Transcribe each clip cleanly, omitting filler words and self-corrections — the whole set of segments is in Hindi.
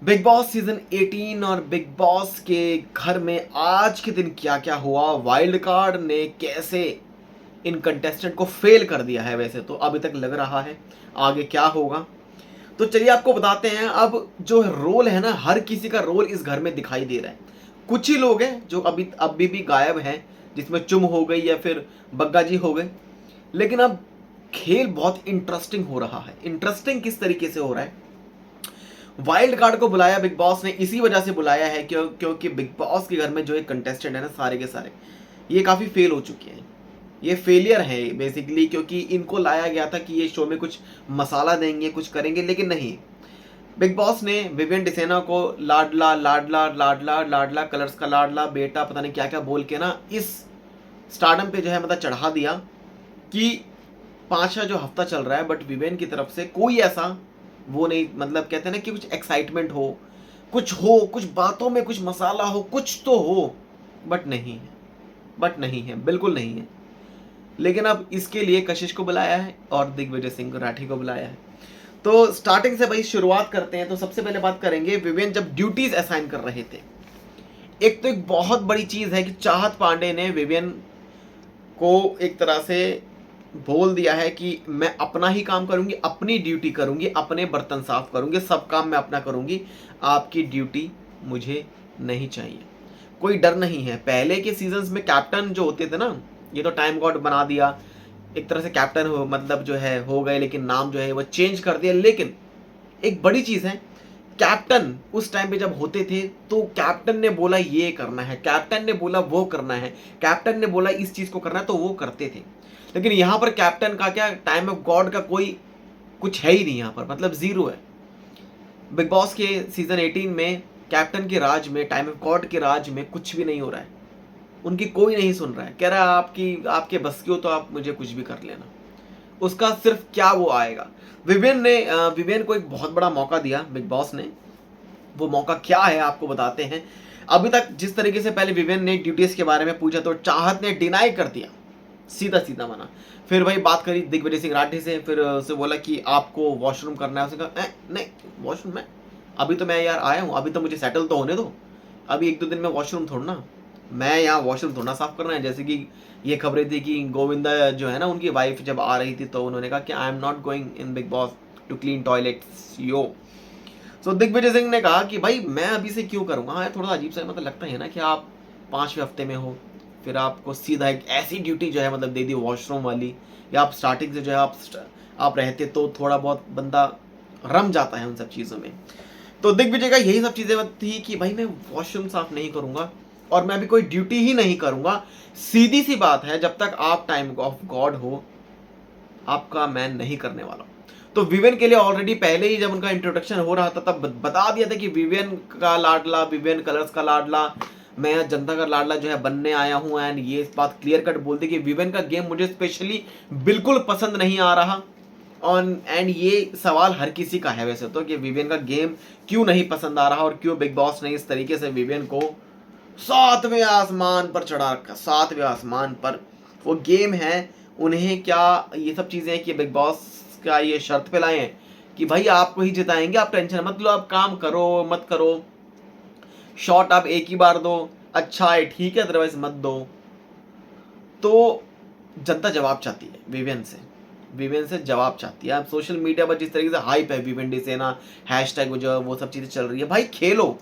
बिग बॉस सीजन 18 और बिग बॉस के घर में आज के दिन क्या क्या हुआ, वाइल्ड कार्ड ने कैसे इन कंटेस्टेंट को फेल कर दिया है। वैसे तो अभी तक लग रहा है आगे क्या होगा, तो चलिए आपको बताते हैं। अब जो रोल है ना, हर किसी का रोल इस घर में दिखाई दे रहा है। कुछ ही लोग हैं जो अभी भी गायब हैं, जिसमें चुम हो गई या फिर बग्गा जी हो गए। लेकिन अब खेल बहुत इंटरेस्टिंग हो रहा है। इंटरेस्टिंग किस तरीके से हो रहा है? वाइल्ड कार्ड को बुलाया बिग बॉस ने इसी वजह से बुलाया है क्योंकि बिग बॉस के घर में जो एक कंटेस्टेंट है ना, सारे के सारे ये काफ़ी फेल हो चुके हैं। ये फेलियर है बेसिकली, क्योंकि इनको लाया गया था कि ये शो में कुछ मसाला देंगे, कुछ करेंगे, लेकिन नहीं। बिग बॉस ने विवियन डिसेना को लाडला लाडला लाडला लाडला, कलर्स का लाडला बेटा, पता नहीं क्या क्या बोल के ना इस स्टारडम पे जो है मतलब चढ़ा दिया कि पांचवा जो हफ्ता चल रहा है, बट विवेन की तरफ से कोई ऐसा वो नहीं, मतलब कहते हैं ना कि कुछ एक्साइटमेंट हो, कुछ बातों में कुछ मसाला हो, कुछ तो हो, बट नहीं है। बट नहीं है, बिल्कुल नहीं है। लेकिन अब इसके लिए कशिश को बुलाया है और दिग्विजय सिंह राठी को बुलाया है। तो स्टार्टिंग से भाई शुरुआत करते हैं। तो सबसे पहले बात करेंगे विवेन जब ड्यूटीज असाइन कर रहे थे। एक तो एक बहुत बड़ी चीज है कि चाहत पांडे ने विवेन को एक तरह से बोल दिया है कि मैं अपना ही काम करूंगी, अपनी ड्यूटी करूंगी, अपने बर्तन साफ करूंगी, सब काम मैं अपना करूंगी, आपकी ड्यूटी मुझे नहीं चाहिए। कोई डर नहीं है। पहले के सीजन्स में कैप्टन जो होते थे ना, ये तो टाइम गॉड बना दिया, एक तरह से कैप्टन हो मतलब जो है हो गए, लेकिन नाम जो है वो चेंज कर दिया। लेकिन एक बड़ी चीज है, कैप्टन उस टाइम पे जब होते थे तो कैप्टन ने बोला ये करना है, कैप्टन ने बोला वो करना है, कैप्टन ने बोला इस चीज को करना है, तो वो करते थे। लेकिन यहाँ पर कैप्टन का क्या, टाइम ऑफ गॉड का कोई कुछ है ही नहीं यहाँ पर, मतलब जीरो है। बिग बॉस के सीजन 18 में कैप्टन के राज में, टाइम ऑफ गॉड के राज में कुछ भी नहीं हो रहा है। उनकी कोई नहीं सुन रहा है, कह रहा है आपके बस की हो तो आप मुझे कुछ भी कर लेना। उसका सिर्फ क्या वो आएगा। विवेन को एक बहुत बड़ा मौका दिया बिग बॉस ने। वो मौका क्या है आपको बताते हैं। अभी तक जिस तरीके से पहले विवेन ने ड्यूटीज के बारे में पूछा तो चाहत ने डिनाई कर दिया, सीधा सीधा मना। फिर वही बात करी दिग्विजय सिंह राठी से, फिर उसे बोला कि आपको वॉशरूम करना है। उसने कहा नहीं, वॉशरूम में अभी तो मैं यार आया हूँ, अभी तो मुझे सेटल तो होने दो, अभी एक दो दिन में वॉशरूम थोड़ना, मैं यहाँ वॉशरूम थोड़ा साफ करना है। जैसे कि ये खबरें थी कि गोविंदा जो है ना, उनकी वाइफ जब आ रही थी तो उन्होंने कहा कि I am not going in Bigg Boss to clean toilets yo. So Digvijay Singh ने कहा कि भाई मैं अभी से क्यों करूँगा। हाँ, थोड़ा अजीब सा मतलब लगता है ना कि आप 5वें हफ्ते में हो, फिर आपको सीधा एक ऐसी ड्यूटी जो है मतलब दे दी वॉशरूम वाली, या आप स्टार्टिंग से जो है आप रहते तो थोड़ा बहुत बंदा रम जाता है उन सब चीज़ों में। तो दिग्विजय का यही सब चीज़ें थी कि भाई मैं वॉशरूम साफ नहीं करूँगा और मैं अभी कोई ड्यूटी ही नहीं करूँगा। सीधी सी बात है, जब तक आप टाइम ऑफ गॉड हो आपका मैं नहीं करने वाला। तो विवेन के लिए ऑलरेडी पहले ही जब उनका इंट्रोडक्शन हो रहा था तब बता दिया था कि विवेन का लाडला, विवेन कलर्स का लाडला, मैं जनता का लाडला जो है बनने आया हूँ। एंड ये बात क्लियर कट बोल दी कि विवेन का गेम मुझे स्पेशली बिल्कुल पसंद नहीं आ रहा। ऑन एंड ये सवाल हर किसी का है वैसे तो, कि विवेन का गेम क्यों नहीं पसंद आ रहा और क्यों बिग बॉस ने इस तरीके से विवेन को 7वें आसमान पर चढ़ा रखा। 7वें आसमान पर वो गेम है। उन्हें क्या ये सब चीज़ें हैं कि बिग बॉस का ये शर्त पे लाए हैं कि भाई आपको ही जिताएंगे, आप टेंशन मत लो, आप काम करो मत करो, शॉट आप एक ही बार दो, अच्छा है ठीक है, अदरवाइज मत दो। तो जनता जवाब चाहती है विवेन से जवाब चाहती है। अब सोशल मीडिया पर जिस तरीके से हाइप है विवेन डिसेना, हैशटैग जो वो सब चीज़ें चल रही है, भाई खेलो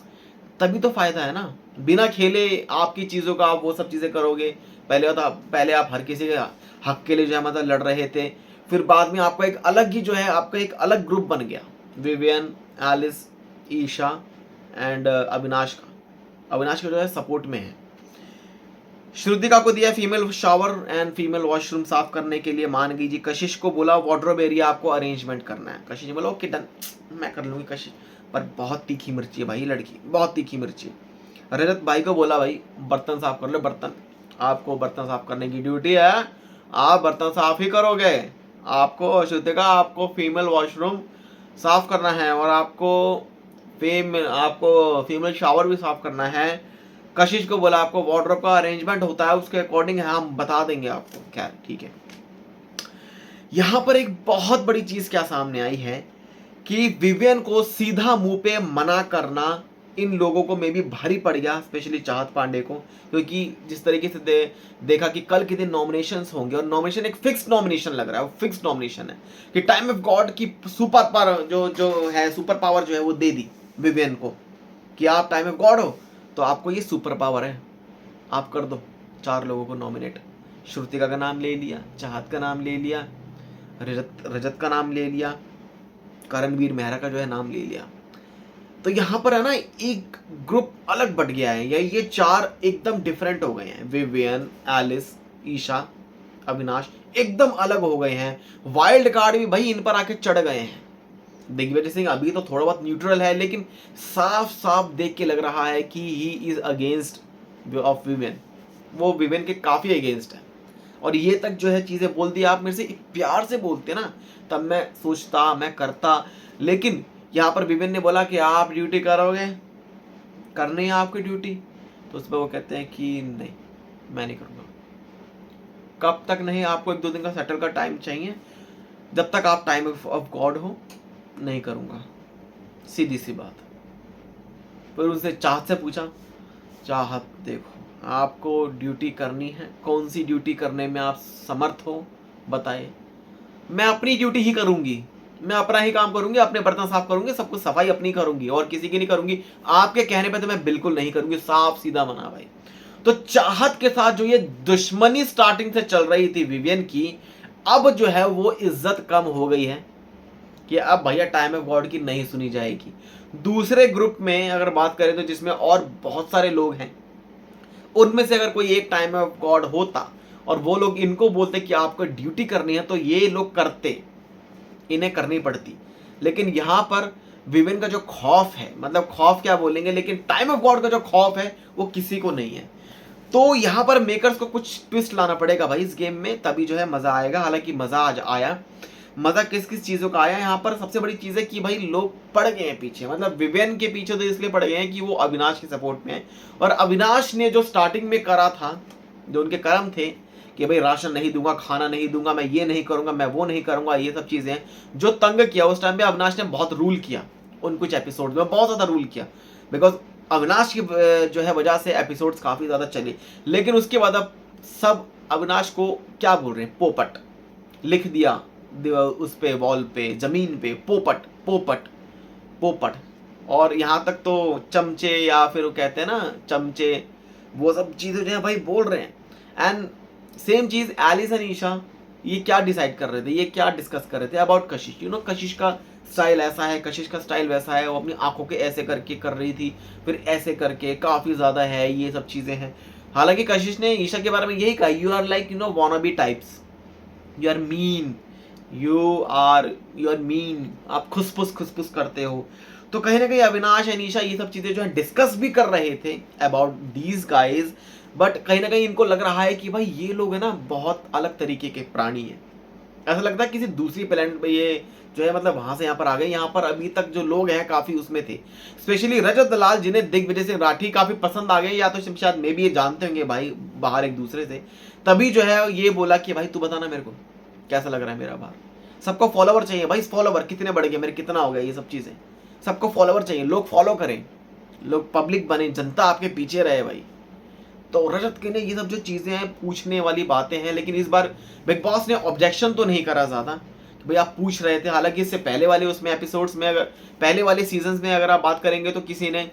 तभी तो फायदा है ना। बिना खेले आपकी चीज़ों का आप वो सब चीज़ें करोगे। पहले आप हर किसी के हक के लिए जो है मतलब लड़ रहे थे, फिर बाद में आपका एक अलग ही जो है आपका एक अलग ग्रुप बन गया, Vivian, Alice, Isha and Avinash का जो है सपोर्ट में है। श्रुतिका को दिया female shower and female washroom साफ करने के लिए। मान गई जी। कशिश को बोला वार्डरोब एरिया आपको अरेंजमेंट करना है। कशिश ने बोला ओके डन, मैं कर लूंगी कशिश, पर बहुत तीखी मिर्ची है भाई लड़की, बहुत तीखी मिर्ची। रजत भाई को बोला भाई बर्तन साफ कर लो, बर्तन, आपको बर्तन साफ करने की ड्यूटी है, आप बर्तन साफ ही करोगे। आपको श्रुतिका, आपको फीमेल वॉशरूम साफ करना है और आपको फीमेल शावर भी साफ करना है। कशिश को बोला आपको वार्डरोब का अरेंजमेंट होता है, उसके अकॉर्डिंग हम बता देंगे आपको। क्या ठीक है। यहां पर एक बहुत बड़ी चीज क्या सामने आई है कि विवियन को सीधा मुंह पे मना करना इन लोगों को मे भी भारी पड़ गया, स्पेशली चाहत पांडे को, क्योंकि जिस तरीके से देखा कि कल के दिन नॉमिनेशंस होंगे और नॉमिनेशन एक फिक्स नॉमिनेशन लग रहा है, वो फिक्स नॉमिनेशन है कि टाइम ऑफ गॉड की सुपर पावर जो है, सुपर पावर जो है वो दे दी विवियन को कि आप टाइम ऑफ गॉड हो तो आपको ये सुपर पावर है, आप कर दो 4 लोगों को नॉमिनेट। श्रुतिका का नाम ले लिया, चाहत का नाम ले लिया, रजत का नाम ले लिया, करणवीर मेहरा का जो है नाम ले लिया। तो यहाँ पर है ना एक ग्रुप अलग बट गया है, या ये 4 एकदम डिफरेंट हो गए हैं। विवियन, एलिस, ईशा, अविनाश एकदम अलग हो गए हैं। वाइल्ड कार्ड भी भाई इन पर आके चढ़ गए हैं। दिग्विजय सिंह अभी तो थोड़ा बहुत न्यूट्रल है, लेकिन साफ साफ देख के लग रहा है कि he is against of Vivian, वो विवियन के काफी अगेंस्ट है। और ये तक जो है चीजें बोल दी, आप मेरे से प्यार से बोलते ना तब मैं सोचता, मैं करता, लेकिन यहाँ पर विवियन ने बोला कि आप ड्यूटी करोगे, करनी है आपकी ड्यूटी, तो उस पर वो कहते हैं कि नहीं मैं नहीं करूँगा। कब तक नहीं, आपको 1-2 दिन का सेटल का टाइम चाहिए, जब तक आप टाइम ऑफ गॉड हो नहीं करूँगा, सीधी सी बात। फिर उनसे चाहत से पूछा, चाहत देखो आपको ड्यूटी करनी है, कौन सी ड्यूटी करने में आप समर्थ हो बताए, मैं अपनी ड्यूटी ही करूँगी, मैं अपना ही काम करूंगी, अपने बर्तन साफ करूंगी, सब कुछ सफाई अपनी करूंगी और किसी की नहीं करूंगी, आपके कहने पे तो मैं बिल्कुल नहीं करूंगी, साफ सीधा मना भाई। तो चाहत के साथ जो ये दुश्मनी स्टार्टिंग से चल रही थी विवियन की, अब जो है वो इज्जत कम हो गई है कि अब भैया टाइम ऑफ गॉड की नहीं सुनी जाएगी। दूसरे ग्रुप में अगर बात करें तो जिसमें और बहुत सारे लोग हैं, उनमें से अगर कोई एक टाइम ऑफ गॉड होता और वो लोग इनको बोलते कि आपको ड्यूटी करनी है, तो ये लोग करते, इन्हें करनी पड़ती। लेकिन यहाँ पर विवियन का जो खौफ है, मतलब खौफ क्या बोलेंगे, लेकिन टाइम ऑफ गॉड का जो खौफ है वो किसी को नहीं है। तो यहाँ पर मेकर्स को कुछ ट्विस्ट लाना पड़ेगा भाई इस गेम में, तभी जो है मजा आएगा। हालांकि मजा आज आया, मजा किस किस चीजों का आया यहाँ पर। सबसे बड़ी चीज है कि भाई लोग पड़ गए हैं पीछे, मतलब विवियन के पीछे तो इसलिए पड़ गए हैं कि वो अविनाश के सपोर्ट में है, और अविनाश ने जो स्टार्टिंग में करा था, जो उनके कर्म थे कि भाई राशन नहीं दूंगा, खाना नहीं दूंगा, मैं ये नहीं करूंगा, मैं वो नहीं करूंगा, ये सब चीजें जो तंग किया उस टाइम पे अविनाश ने बहुत रूल किया उन कुछ एपिसोड में, बहुत ज्यादा रूल किया, बिकॉज अविनाश की जो है वजह से एपिसोड्स काफी ज्यादा चले। लेकिन उसके बाद अब सब अविनाश को क्या बोल रहे हैं, पोपट लिख दिया उस पे, वॉल पे, जमीन पे, पोपट पोपट पोपट। और यहाँ तक तो चमचे, या फिर वो कहते हैं ना चमचे, वो सब चीजें जो है भाई बोल रहे हैं। एंड सेम चीज एलिस एंड ईशा ये क्या डिसाइड कर रहे थे, ये क्या डिस्कस कर रहे थे अबाउट कशिश। यू नो कशिश का स्टाइल ऐसा है, कशिश का स्टाइल वैसा है, वो अपनी आंखों के ऐसे करके कर रही थी, फिर ऐसे करके काफी ज्यादा है, ये सब चीजें हैं। हालांकि कशिश ने ईशा के बारे में यही कहा, you are like wannabe types, you are mean, you are mean, आप खुसफुस करते हो। तो कहीं ना कहीं अविनाश एंड ईशा ये सब चीजें जो है डिस्कस भी कर रहे थे अबाउट दीज गाइज, बट कहीं ना कहीं इनको लग रहा है कि भाई ये लोग है ना बहुत अलग तरीके के प्राणी हैं। ऐसा लगता है किसी दूसरी प्लेनेट पे ये जो है, मतलब वहां से यहाँ पर आ गए। यहाँ पर अभी तक जो लोग हैं काफी उसमें थे, स्पेशली रजत दलाल जिन्हें दिग्विजय सिंह राठी काफी पसंद आ गए, या तो शायद मे भी ये जानते होंगे भाई बाहर एक दूसरे से, तभी जो है ये बोला कि भाई तू बताना मेरे को कैसा लग रहा है मेरा बाहर। सबको फॉलोवर चाहिए भाई, फॉलोवर कितने बढ़ गए मेरे, कितना हो गया, ये सब चीजें सबको फॉलोवर चाहिए, लोग फॉलो करें, लोग पब्लिक बने, जनता आपके पीछे रहे भाई। तो रजत के ने ये सब जो चीजें हैं पूछने वाली बातें हैं, लेकिन इस बार बिग बॉस ने ऑब्जेक्शन तो नहीं करा ज्यादा कि भाई आप पूछ रहे थे। हालांकि इससे पहले वाले उसमें एपिसोड्स में, अगर पहले वाले सीजन्स में अगर आप बात करेंगे तो किसी ने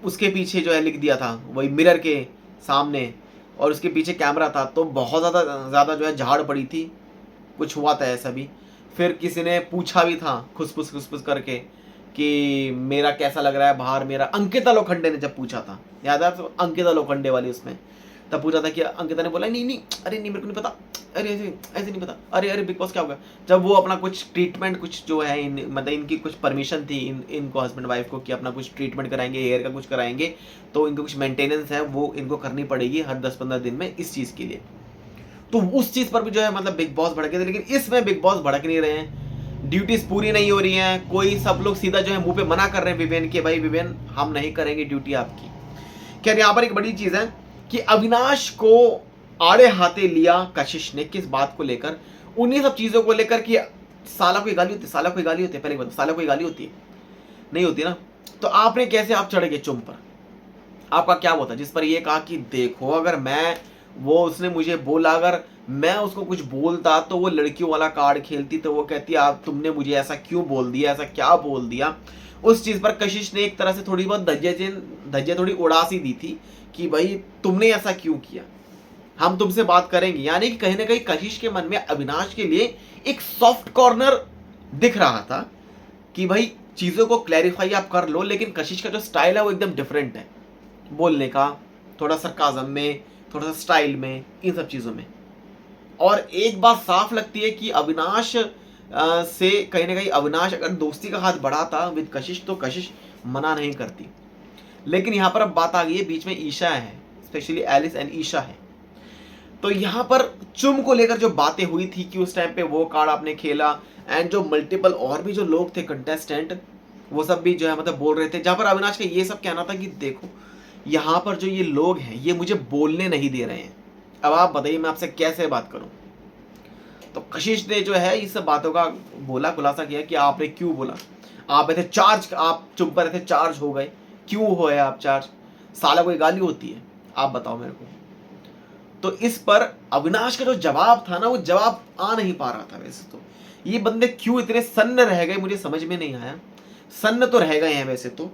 उसके पीछे जो है लिख दिया था, वही मिरर के सामने, और उसके पीछे कैमरा था, तो बहुत ज़्यादा जो है झाड़ पड़ी थी, कुछ हुआ था ऐसा भी। फिर किसी ने पूछा भी था खुसफुस करके कि मेरा कैसा लग रहा है बाहर मेरा, अंकिता लोखंडे ने जब पूछा था, याद है तो अंकिता लोखंडे वाली उसमें, तब पूछा था कि अंकिता ने बोला नहीं अरे नहीं मेरे को नहीं पता, अरे ऐसे नहीं पता, अरे बिग बॉस क्या होगा। जब वो अपना कुछ ट्रीटमेंट कुछ जो है मतलब इनकी कुछ परमिशन थी इनको हस्बैंड वाइफ को कि अपना कुछ ट्रीटमेंट कराएंगे, हेयर का कुछ कराएंगे, तो इनको कुछ मेंटेनेंस है वो इनको करनी पड़ेगी हर 10-15 दिन में इस चीज़ के लिए। तो उस चीज़ पर भी जो है मतलब बिग बॉस भड़के थे, लेकिन इसमें बिग बॉस भड़क नहीं रहे हैं, ड्यूटीज पूरी नहीं हो रही हैं, कोई सब लोग सीधा जो है मुंह पे मना कर रहे हैं विवेन के, भाई विवेन हम नहीं करेंगे ड्यूटी आपकी। खैर यहाँ पर एक बड़ी चीज़ है कि अविनाश को आड़े हाथे लिया कशिश ने, किस बात को लेकर, उन्हीं सब चीज़ों को लेकर कि साला कोई गाली होती है? साला कोई गाली होती है? पहले बताओ, साला कोई गाली होती है? नहीं होती ना। तो आपने कैसे आप चढ़ गए चुम पर? आपका क्या वो था जिस पर ये कहा कि देखो अगर मैं, वो उसने मुझे बोला अगर मैं उसको कुछ बोलता तो वो लड़कियों वाला कार्ड खेलती, तो वो कहती आप तुमने मुझे ऐसा क्यों बोल दिया, ऐसा क्या बोल दिया। उस चीज़ पर कशिश ने एक तरह से थोड़ी बहुत धज्जियाँ थोड़ी उड़ा सी दी थी कि भाई तुमने ऐसा क्यों किया, हम तुमसे बात करेंगे। यानी कि कहीं ना कहीं कशिश के मन में अविनाश के लिए एक सॉफ्ट कॉर्नर दिख रहा था कि भाई चीज़ों को क्लैरिफाई आप कर लो, लेकिन कशिश का जो स्टाइल है वो एकदम डिफरेंट है बोलने का, थोड़ा सरकाज़म में, थोड़ा सा स्टाइल में, इन सब चीज़ों में। और एक बात साफ लगती है कि अविनाश से कहीं ना कहीं अविनाश अगर दोस्ती का हाथ बढ़ाता विद कशिश तो कशिश मना नहीं करती। लेकिन यहाँ पर अब बात आ गई है, बीच में ईशा है, स्पेशली एलिस एंड ईशा है। तो यहाँ पर चुम को लेकर जो बातें हुई थी कि उस टाइम पे वो कार्ड आपने खेला, एंड जो मल्टीपल और भी जो लोग थे कंटेस्टेंट, वो सब भी जो है मतलब बोल रहे थे, जहाँ पर अविनाश का ये सब कहना था कि देखो यहाँ पर जो ये लोग हैं ये मुझे बोलने नहीं दे रहे हैं, अब आप बताइए मैं आपसे कैसे बात करूं। तो कशिश ने जो है इस सब बातों का बोला, खुलासा किया कि आपने क्यों बोला, आप ऐसे चार्ज, आप चुप पर ऐसे चार्ज हो गए, क्यों हो आप चार्ज, साला कोई गाली होती है, आप बताओ मेरे को। तो इस पर अविनाश का जो जवाब था ना, वो जवाब आ नहीं पा रहा था। वैसे तो ये बंदे क्यों इतने सन्न रह गए मुझे समझ में नहीं आया। सन्न तो रह गए हैं वैसे तो,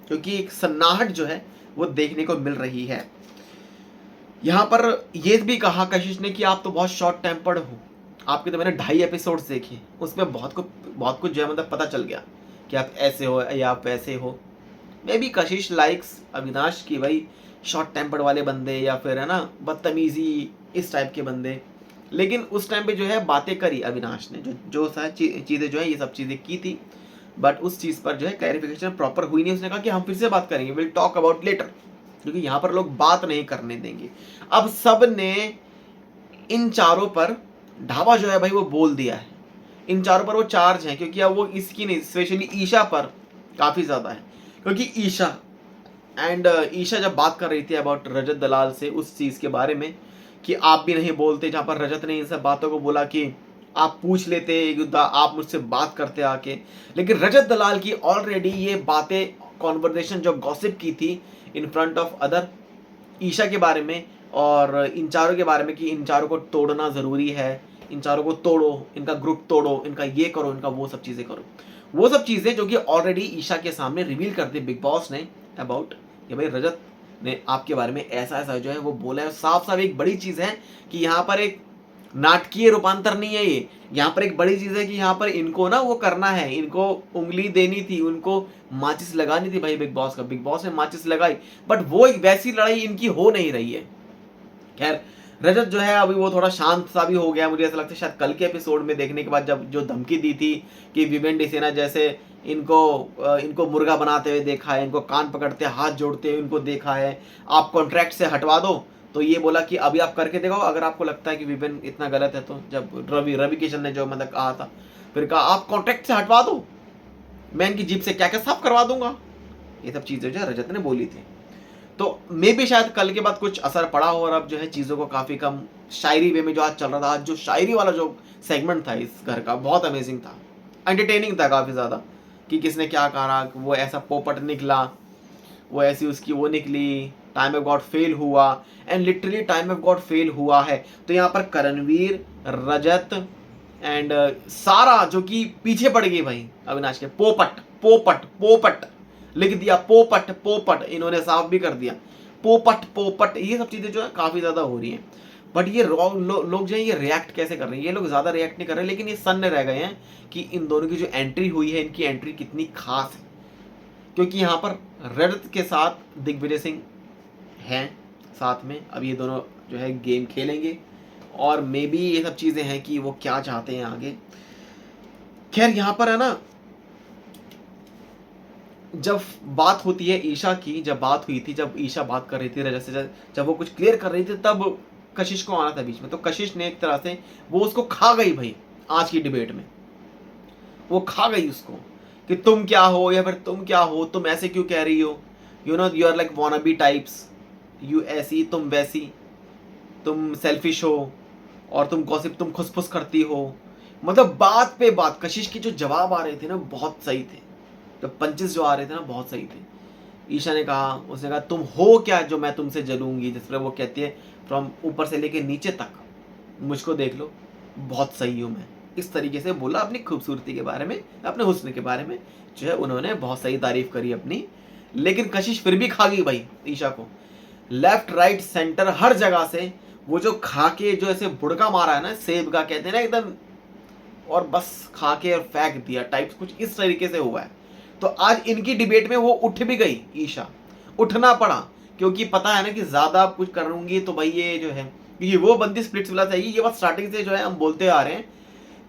क्योंकि एक सन्नाहट जो है वो देखने को मिल रही है। यहाँ पर ये भी कहा कशिश ने कि आप तो बहुत शॉर्ट टेम्पर्ड हो, आपके तो मैंने 2.5 एपिसोड्स देखे, उसमें बहुत कुछ जो है मतलब पता चल गया कि आप ऐसे हो या आप वैसे हो। May be Kashish likes Avinash की भाई शॉर्ट टेम्पर्ड वाले बंदे, या फिर है ना बदतमीजी इस टाइप के बंदे। लेकिन उस टाइम पे जो है बातें करी अविनाश ने, जो सारी चीज़ें जो है ये सब चीज़ें की थी, बट उस चीज़ पर जो है क्लैरिफिकेशन प्रॉपर हुई नहीं। उसने कहा कि हम फिर से बात करेंगे, विल टॉक अबाउट लेटर, क्योंकि यहाँ पर लोग बात नहीं करने देंगे। अब सब ने इन चारों पर ढाबा जो है भाई वो बोल दिया है, इन चारों पर वो चार्ज है, क्योंकि अब वो इसकी नहीं, स्पेशली ईशा पर काफ़ी ज़्यादा है। क्योंकि ईशा जब बात कर रही थी अबाउट रजत दलाल से उस चीज़ के बारे में कि आप भी नहीं बोलते, जहाँ पर रजत ने इन सब बातों को बोला कि आप पूछ लेते, आप मुझसे बात करते आके। लेकिन रजत दलाल की ऑलरेडी ये बातें, कॉन्वर्सेशन जो गॉसिप की थी in front of other, Isha के बारे में और इन चारों के बारे में कि इन चारों को तोड़ना ज़रूरी है, इन चारों को तोड़ो, इनका ग्रुप तोड़ो, इनका ये करो, इनका वो सब चीज़ें करो, वो सब चीज़ें जो कि ऑलरेडी ईशा के सामने रिवील कर दी बिग बॉस ने अबाउट कि भाई रजत ने आपके बारे में ऐसा ऐसा जो है वो बोला है। साफ साफ एक बड़ी चीज़ है कि यहाँ पर एक नाटकीय रूपांतर नहीं है ये, यहाँ पर एक बड़ी चीज़ है कि यहाँ पर इनको ना वो करना है, इनको उंगली देनी थी, उनको माचिस लगानी थी भाई बिग बॉस का। बिग बॉस ने माचिस लगाई, बट वो एक वैसी लड़ाई इनकी हो नहीं रही है। खैर रजत जो है अभी वो थोड़ा शांत सा भी हो गया, मुझे ऐसा लगता है शायद कल के एपिसोड में देखने के बाद, जब जो धमकी दी थी कि विवेन सेना जैसे इनको मुर्गा बनाते हुए देखा है, इनको कान पकड़ते हाथ जोड़ते हुए इनको देखा है, आप कॉन्ट्रैक्ट से हटवा दो, तो ये बोला कि अभी आप करके दिखाओ अगर आपको लगता है कि विवेन इतना गलत है तो। जब रवि किशन ने जो मतलब कहा था, फिर कहा आप कॉन्ट्रैक्ट से हटवा दो, मैं इनकी जीप से क्या क्या साफ करवा दूंगा, ये सब चीज़ें जो रजत ने बोली थी। तो मे भी शायद कल के बाद कुछ असर पड़ा हो और अब जो है चीज़ों को काफ़ी कम शायरी वे में जो आज चल रहा था, आज जो शायरी वाला जो सेगमेंट था इस घर का बहुत अमेजिंग था, एंटरटेनिंग था काफ़ी ज़्यादा, कि किसने क्या कहा, वो ऐसा पोपट निकला, वो ऐसी उसकी वो निकली, टाइम ऑफ गॉड फेल हुआ, and literally time of God fail हुआ है। तो यहाँ पर करणवीर, रजत एंड सारा जो कि पीछे पड़ गई भाई अविनाश के, पोपट पोपट पोपट लिख दिया, पोपट पोपट, इन्होंने साफ भी कर दिया पोपट पोपट, ये सब चीज़ें जो है काफ़ी ज़्यादा हो रही हैं। बट ये लोग जो है ये रिएक्ट कैसे कर रहे हैं, ये लोग ज़्यादा रिएक्ट नहीं कर रहे, लेकिन ये सन्न रह गए हैं कि इन दोनों की जो एंट्री हुई है, इनकी एंट्री कितनी खास है। क्योंकि यहाँ पर रजत के साथ दिग्विजय सिंह हैं साथ में, अब ये दोनों जो है गेम खेलेंगे और मे बी ये सब चीज़ें हैं कि वो क्या चाहते हैं आगे। खैर यहाँ पर है ना, जब बात होती है ईशा की, जब बात हुई थी, जब ईशा बात कर रही थी रजत से, जब वो कुछ क्लियर कर रही थी, तब कशिश को आना था बीच में। तो कशिश ने एक तरह से वो उसको खा गई भाई, आज की डिबेट में वो खा गई उसको कि तुम क्या हो, या फिर तुम क्या हो, तुम ऐसे क्यों कह रही हो, you know you are like wannabe types, you ऐसी तुम वैसी, तुम सेल्फिश हो और तुम गॉसिप, तुम खुसफुस करती हो, मतलब बात पे बात कशिश के जो जवाब आ रहे थे ना बहुत सही थे, तो पंचेस जो आ रहे थे ना बहुत सही थे। ईशा ने कहा, उसने कहा तुम हो क्या जो मैं तुमसे जलूंगी, जिस पर वो कहती है फ्रॉम ऊपर से लेके नीचे तक मुझको देख लो, बहुत सही हूँ मैं। इस तरीके से बोला अपनी खूबसूरती के बारे में, अपने हुस्न के बारे में जो है उन्होंने बहुत सही तारीफ करी अपनी। लेकिन कशिश फिर भी खा गई भाई ईशा को, लेफ्ट राइट सेंटर हर जगह से। वो जो खा के जो ऐसे बुड़का मारा है ना सेब का कहते हैं ना एकदम, और बस खा के और फेंक दिया टाइप, कुछ इस तरीके से हुआ है। तो आज इनकी डिबेट में वो उठ भी गई ईशा, उठना पड़ा, क्योंकि पता है ना कि ज्यादा कुछ करूंगी तो भाई ये जो है ये वो बंदी स्प्लिट्स विला चाहिए। ये बात स्टार्टिंग से जो है हम बोलते आ रहे हैं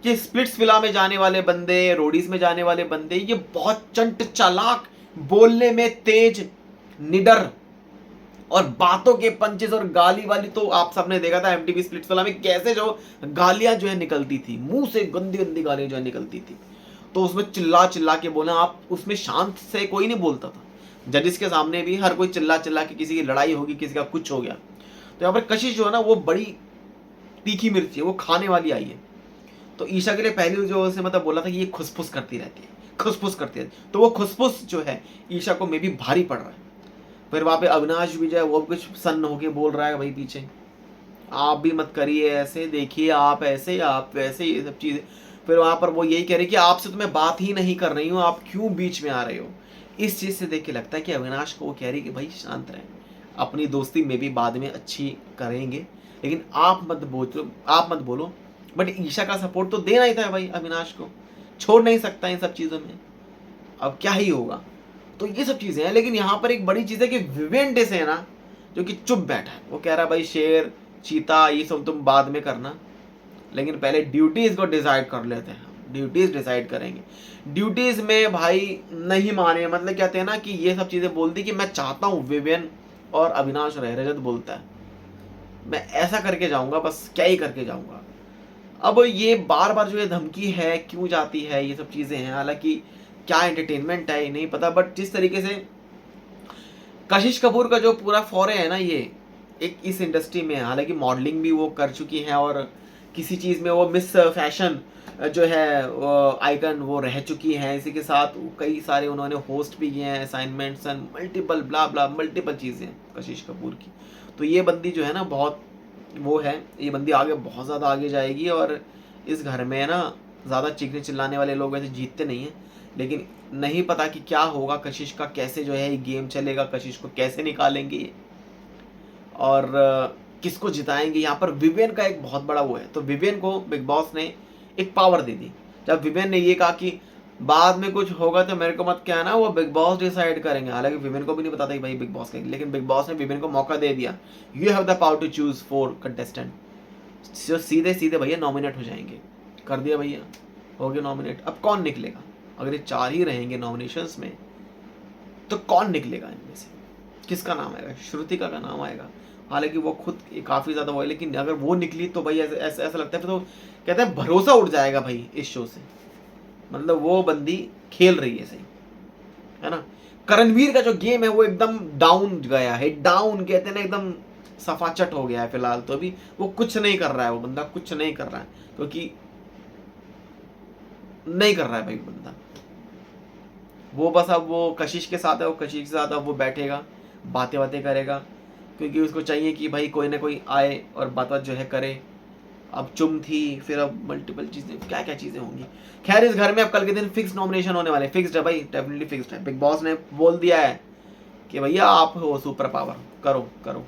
कि स्प्लिट्स विला में जाने वाले बंदे, रोडीज में जाने वाले बंदे ये बहुत चंट चालाक, बोलने में तेज, निडर, और बातों के पंचेस और गाली वाली तो आप सबने देखा था एमटीवी स्प्लिट्स वाला में कैसे जो गालियां जो है निकलती थी, मुंह से गंदी गंदी गालियां जो है निकलती थी। तो उसमें चिल्ला चिल्ला के बोला, आप उसमें शांत से कोई नहीं बोलता था। जजेस के सामने भी हर कोई चिल्ला चिल्ला के, किसी की लड़ाई होगी, किसी का कुछ हो गया। तो यहाँ पर कशिश जो है ना वो बड़ी तीखी मिर्ची है, वो खाने वाली आई है। तो ईशा के लिए पहले जो उसने मतलब बोला था कि ये खुसफुस करती रहती है, खुसफुस करती रहती है, तो वो खुसफुस जो है ईशा को मे भी भारी पड़ रहा है। फिर वहाँ पे अविनाश भी जो है वो कुछ सन्न होके बोल रहा है भाई पीछे, आप भी मत करिए ऐसे, देखिए आप ऐसे आप वैसे, ये सब चीज़ें। फिर वहाँ पर वो यही कह रही कि आपसे तो मैं बात ही नहीं कर रही हूँ, आप क्यों बीच में आ रहे हो। इस चीज़ से देख के लगता है कि अविनाश को वो कह रही कि भाई शांत रहें, अपनी दोस्ती में भी बाद में अच्छी करेंगे, लेकिन आप मत बोलो। बट ईशा का सपोर्ट तो देना ही था भाई अविनाश को, छोड़ नहीं सकता इन सब चीज़ों में, अब क्या ही होगा। तो ये सब चीज़ें हैं। लेकिन यहाँ पर एक बड़ी चीज़ है कि विवेन डे से है ना जो कि चुप बैठा है, वो कह रहा है भाई शेर चीता ये सब तुम बाद में करना, लेकिन पहले ड्यूटीज को डिसाइड कर लेते हैं, ड्यूटीज डिसाइड करेंगे। ड्यूटीज में भाई नहीं माने, मतलब कहते हैं ना कि ये सब चीज़ें बोल दी कि मैं चाहता हूँ विवेन और अविनाश रहे, रजत बोलता है मैं ऐसा करके जाऊंगा, बस क्या ही करके जाऊंगा। अब ये बार बार जो ये धमकी है क्यों जाती है, ये सब चीज़ें हैं, हालांकि क्या एंटरटेनमेंट है नहीं पता, बट जिस तरीके से कशिश कपूर का जो पूरा फॉरे है ना ये एक इस इंडस्ट्री में, हालांकि मॉडलिंग भी वो कर चुकी हैं और किसी चीज़ में वो मिस फैशन जो है आइकन वो रह चुकी हैं, इसी के साथ कई सारे उन्होंने होस्ट भी किए हैं, assignments and multiple blah blah multiple चीज़ें कशिश कपूर की। तो ये बंदी जो है ना बहुत वो है, ये बंदी आगे बहुत ज़्यादा आगे जाएगी, और इस घर में ना ज़्यादा चीखने चिल्लाने वाले लोग वैसे जीतते नहीं हैं। लेकिन नहीं पता कि क्या होगा कशिश का, कैसे जो है ये गेम चलेगा, कशिश को कैसे निकालेंगे और किसको जिताएंगे। यहाँ पर विवेन का एक बहुत बड़ा वो है, तो विवेन को बिग बॉस ने एक पावर दे दी। जब विवेन ने ये कहा कि बाद में कुछ होगा तो मेरे को मत कहना, वो बिग बॉस डिसाइड करेंगे, हालांकि विवेन को भी नहीं पता था कि भाई बिग बॉस करेंगे, लेकिन बिग बॉस ने विवेन को मौका दे दिया, you have the power to choose 4 contestant, जो सीधे सीधे भैया नॉमिनेट हो जाएंगे। कर दिया भैया, हो गया नॉमिनेट। अब कौन निकलेगा, अगर ये 4 ही रहेंगे नॉमिनेशंस में तो कौन निकलेगा इनमें से, किसका नाम आएगा, श्रुतिका का नाम आएगा, हालांकि वो खुद काफ़ी ज़्यादा वो है, लेकिन अगर वो निकली तो भाई ऐसा ऐसा लगता है तो कहते हैं भरोसा उठ जाएगा भाई इस शो से, मतलब वो बंदी खेल रही है सही, है ना। करणवीर का जो गेम है वो एकदम डाउन गया है, डाउन कहते हैं ना एकदम सफाचट हो गया है फिलहाल, तो अभी वो कुछ नहीं कर रहा है, वो बंदा कुछ नहीं कर रहा है, क्योंकि नहीं कर रहा है भाई बंदा, वो बस अब वो कशिश के साथ है, वो कशिश के साथ अब वो बैठेगा बातें बातें करेगा, क्योंकि उसको चाहिए कि भाई कोई ना कोई आए और बात बात जो है करे। अब चुम थी, फिर अब मल्टीपल चीज़ें, क्या क्या चीज़ें होंगी। खैर इस घर में अब कल के दिन फिक्स नॉमिनेशन होने वाले, फिक्स्ड है भाई, डेफिनेटली फिक्स्ड है। बिग बॉस ने बोल दिया है कि भैया आप हो सुपर पावर, करो करो।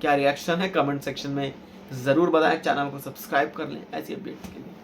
क्या रिएक्शन है कमेंट सेक्शन में ज़रूर बताएं, चैनल को सब्सक्राइब कर लें ऐसी अपडेट के लिए।